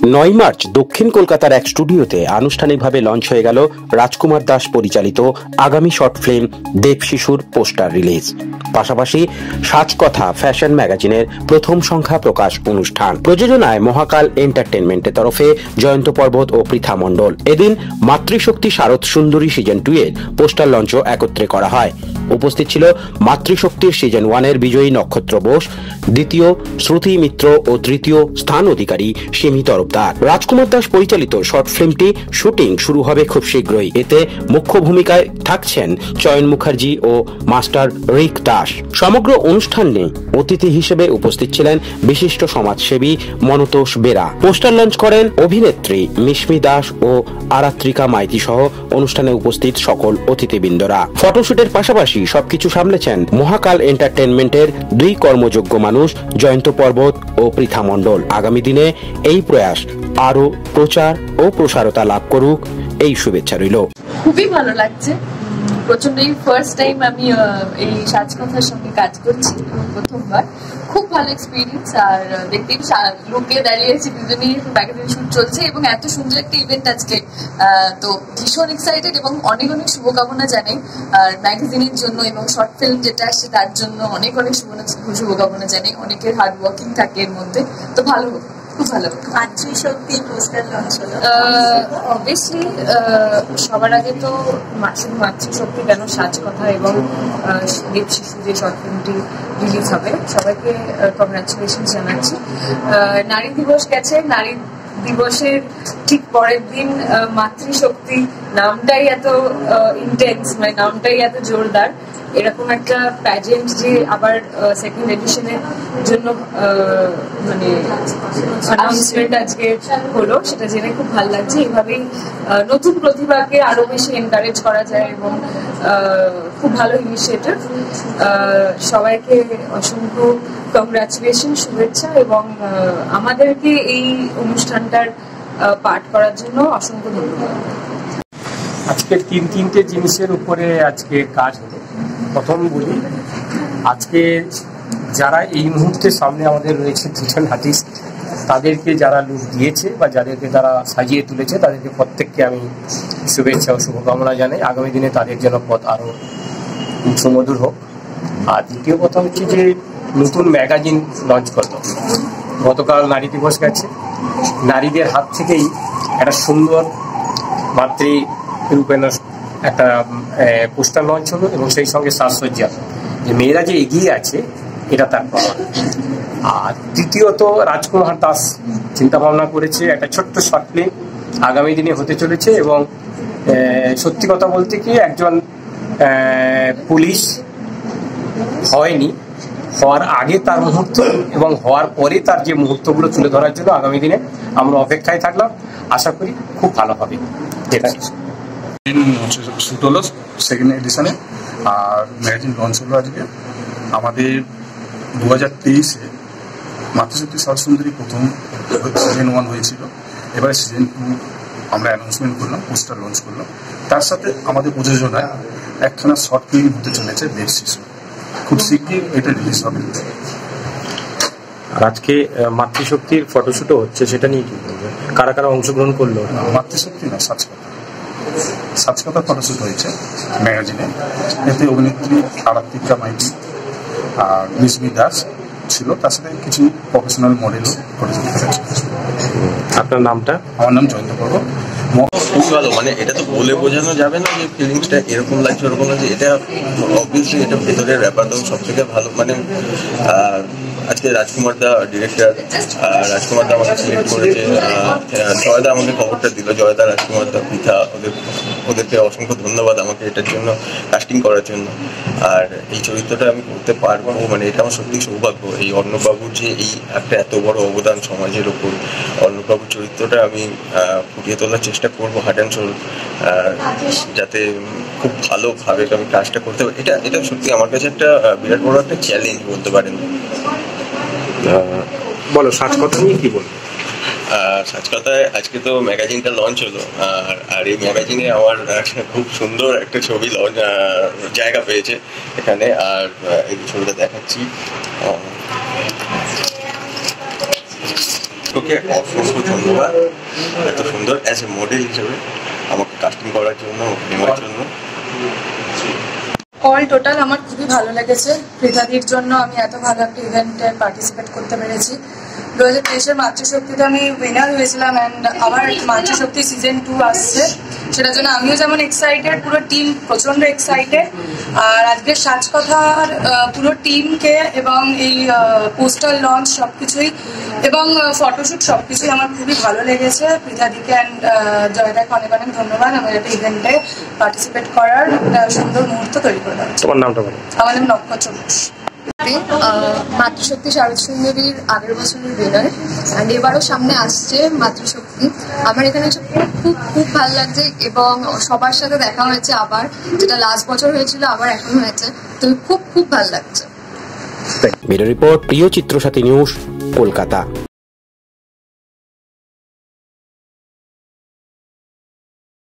9 March দক্ষিণ কলকাতার এক স্টুডিওতে আনুষ্ঠানিকভাবে লঞ্চ হয়ে গেল রাজকুমার দাস পরিচালিত আগামী শর্ট ফিল্ম দেব শিশুর পোস্টার রিলিজ। পাশাপাশি সাজকথা ফ্যাশন ম্যাগাজিনের প্রথম সংখ্যা প্রকাশ অনুষ্ঠান। প্রযোজনায় মহাকাল এন্টারটেনমেন্টের তরফে জয়ন্ত পর্বত ও পৃথা মণ্ডল। এদিন মাতৃশক্তি শারদ সুন্দরী সিজন 2 এর পোস্টার লঞ্চও একত্রে করা হয়। উপস্থিত ছিল মাতৃশক্তির সিজন 1 এর বিজয়ী নক্ষত্র বোস, দ্বিতীয় শ্রুতি মিত্র ও তৃতীয় স্থান অধিকারী সিমি তরফদার। রাজকুমার দাস পরিচালিত শর্ট ফিল্মটি শুটিং শুরু হবে খুব শীঘ্রই। এতে মুখ্য ভূমিকায় থাকছেন চয়ন মুখার্জি ও মাস্টার রিক দাস। সমগ্র অনুষ্ঠানে অতিথি হিসেবে উপস্থিত ছিলেন বিশিষ্ট সমাজসেবী মনতোষ বেরা। পোস্টার লঞ্চ করেন অভিনেত্রী মিশমি দাস ও আরাত্রিকা মাইতি সহ অনুষ্ঠানে উপস্থিত সকল অতিথিবৃন্দরা। ফটোশুটের পাশাপাশি সবকিছু সামলেছেন মহাকাল এন্টারটেনমেন্টের 2 কর্মযোগ্য মানুষ জয়ন্ত পর্বত ও পৃথা মণ্ডল। আগামী দিনে এই প্রয়াস আরো প্রচার ও প্রসারতা লাভ করুক, এই শুভেচ্ছা রইল। খুবই ভালো লাগছে, প্রচন্ড ফার্স্ট টাইম আমি এই সাজকথার সঙ্গে কাজ করছি, প্রথমবার। খুব ভালো এক্সপিরিয়েন্স। আর দেখতেই লোকে দাঁড়িয়েছি, দুজনেই ম্যাগাজিন শুট চলছে এবং এত সুন্দর একটা ইভেন্ট আজকে, তো ভীষণ এক্সাইটেড এবং অনেক অনেক শুভকামনা জানাই আর ম্যাগাজিনের জন্য এবং শর্ট ফিল্ম যেটা আসছে তার জন্য অনেক অনেক শুভকামনা জানাই। অনেকের হার্ড ওয়ার্কিং থাকে এর মধ্যে, তো ভালো হোক, খুব ভালো। মাতৃশক্তির পোস্টার লঞ্চ হলো, অবভিয়াসলি সবার আগে তো মাতৃশক্তি কেন সাজকথা এবং দেব শিশু যে শর্ট ফিল্মটি রিলিজ হবে, সবাইকে কংগ্রাচুলেশন জানাচ্ছি। নারী দিবস গেছে, নারী দিবসের ঠিক পরের দিন মাতৃশক্তি নামটাই এত ইন্টেন্স, মানে নামটাই এত জোরদার। এরকম একটা প্যাজেন্ট যে আবার সেকেন্ড এডিশনের জন্য মানে অ্যানাউন্সমেন্ট আজকে হলো, সেটা জেনে খুব ভালো লাগছে। এইভাবেই নতুন প্রতিভাকে আরো বেশি এনকারেজ করা যায় এবং খুব ভালো ইনিশিয়েটিভ। সবাইকে অসংখ্য কংগ্রাচুলেশন, শুভেচ্ছা এবং আমাদেরকে এই অনুষ্ঠানটার পাঠ করার জন্য অসংখ্য ধন্যবাদ। আজকে তিনটে জিনিসের উপরে আজকে কাজ হলো। প্রথম বলি, আজকে যারা এই মুহূর্তে সামনে আমাদের রয়েছে 2জন আর্টিস্ট, তাদেরকে যারা লুক দিয়েছে বা যাদেরকে তারা সাজিয়ে তুলেছে, তাদেরকে প্রত্যেককে আমি শুভেচ্ছা ও শুভকামনা জানাই। আগামী দিনে তাদের যেন পথ আরও সুমধুর হোক। আর দ্বিতীয় কথা হচ্ছে যে নতুন ম্যাগাজিন লঞ্চ করলো। গতকাল নারী দিবস গেছে, নারীদের হাত থেকেই একটা সুন্দর মাতৃরূপেণ একটা পোস্টার লঞ্চ হলো এবং সেই সঙ্গে সাজসজ্জা, যে মেয়েরা যে এগিয়ে আছে এটা তার প্রমাণ। আর তৃতীয়ত রাজকুমার দাস চিন্তা ভাবনা করেছে একটা ছোট্ট শর্ট ফিল্ম আগামী দিনে হতে চলেছে এবং সত্যি কথা বলতে কি একজন পুলিশ হয়নি, হওয়ার আগে তার মুহূর্ত এবং হওয়ার পরে তার যে মুহূর্তগুলো তুলে ধরার জন্য আগামী দিনে আমরা অপেক্ষায় থাকলাম। আশা করি খুব ভালো হবে। শুট হলো সেকেন্ড এডিশনে আর ম্যাগাজিন লঞ্চ হলো আজকে। আমাদের 2023-এ মাতৃশক্তি শারদ সুন্দরী প্রথম সিজন 1 হয়েছিল, এবারে সিজন 2 আমরা অ্যানাউন্সমেন্ট করলাম, পোস্টার লঞ্চ করলাম। তার সাথে আমাদের প্রযোজনায় একখানা শর্ট ফিল্ম হতে চলেছে দেব শিশু, খুব শীঘ্রই এটা রিলিজ হবে। আর আজকে মাতৃশক্তির ফটোশুটও হচ্ছে, সেটা নিয়ে কি বলবেন? কারা কারা অংশগ্রহণ করলো? মাতৃশক্তি না, সাজকথা ফটোশুট হয়েছে ম্যাগাজিনে। এতে অভিনেত্রী আরাত্রিকা মাইতি আর মিশমি দাস ছিল, তার সাথে কিছু প্রফেশনাল মডেলও ফটোশুট করেছে। আপনার নামটা? আমার নাম জয়ন্ত পর্বত। খুবই ভালো, মানে এটা তো বলে বোঝানো যাবে না যে ফিলিংসটা এরকম লাগছে ওরকম লাগছে। এটা অবভিয়াসলি এটা ভেতরের ব্যাপার, তো সব থেকে ভালো। মানে আজকে রাজকুমার দা ডিরেক্টর, রাজকুমার দা আমাকে সিলেক্ট করেছে, জয়দা আমাকে খবরটা দিল, জয়দা, রাজকুমার দা, পিঠা, ওদেরকে অসংখ্য ধন্যবাদ আমাকে এটার জন্য কাস্টিং করার জন্য। আর এই চরিত্রটা আমি করতে পারবো, মানে এটা আমার সত্যি সৌভাগ্য। এই অর্ণববাবুর যে এই একটা এত বড় অবদান সমাজের ওপর, অর্ণববাবুর চরিত্রটা আমি ফুটিয়ে তোলার চেষ্টা করবো হার্ট অ্যান্ড সোল, যাতে খুব ভালোভাবে আমি কাজটা করতে পারি। এটা সত্যি আমার কাছে একটা বিরাট বড় একটা চ্যালেঞ্জ বলতে পারেন। বলো, সাজকথা নিয়ে কি বলবো? সাজকথায় আজকে তো ম্যাগাজিনটা লঞ্চ হলো, আর এই ম্যাগাজিনে আমার খুব সুন্দর একটা ছবি জায়গা পেয়েছে এখানে। আর এই ছবিটা দেখাচ্ছি, তোকে অসংখ্য ধন্যবাদ এত সুন্দর অ্যাজ এ মডেল হিসেবে আমাকে কাস্টিং করার জন্য, নেওয়ার জন্য। অল টোটাল আমার খুবই ভালো লেগেছে। পৃথাদির জন্য আমি এত ভালো একটা ইভেন্টে পার্টিসিপেট করতে পেরেছি। 2023-এর মাতৃশক্তিতে আমি উইনার হয়েছিলাম, অ্যান্ড আবার মাতৃশক্তি সিজন 2 আসছে, সেটার জন্য আমিও যেমন এক্সাইটেড, পুরো টিম প্রচন্ড এক্সাইটেড। আর আজকের সাজকথার পুরো টিমকে এবং এই পোস্টার লঞ্চ সবকিছুই এবং ফটোশুট সবকিছুই আমার খুবই ভালো লেগেছে। পৃথাদিকে অ্যান্ড জয়দাকে অনেক অনেক ধন্যবাদ আমার একটা ইভেন্টে পার্টিসিপেট করার একটা সুন্দর মুহূর্ত তৈরি করে দেওয়ার। তোমার নামটা বলো। আমার নাম নক্ষত্র ঘোষ। মাতৃশক্তি শারদ সুন্দরীর আগের বছরের উইনার, অ্যান্ড এবারও সামনে আসছে মাতৃশক্তি। আমার এখানে এসে খুব খুব ভালো লাগছে এবং সবার সাথে দেখা হয়েছে আবার, যেটা লাস্ট বছর হয়েছিল আবার এখন হয়েছে, তো খুব খুব ভালো লাগছে। ব্যুরো রিপোর্ট, প্রিয় চিত্রসাথী নিউজ, কলকাতা।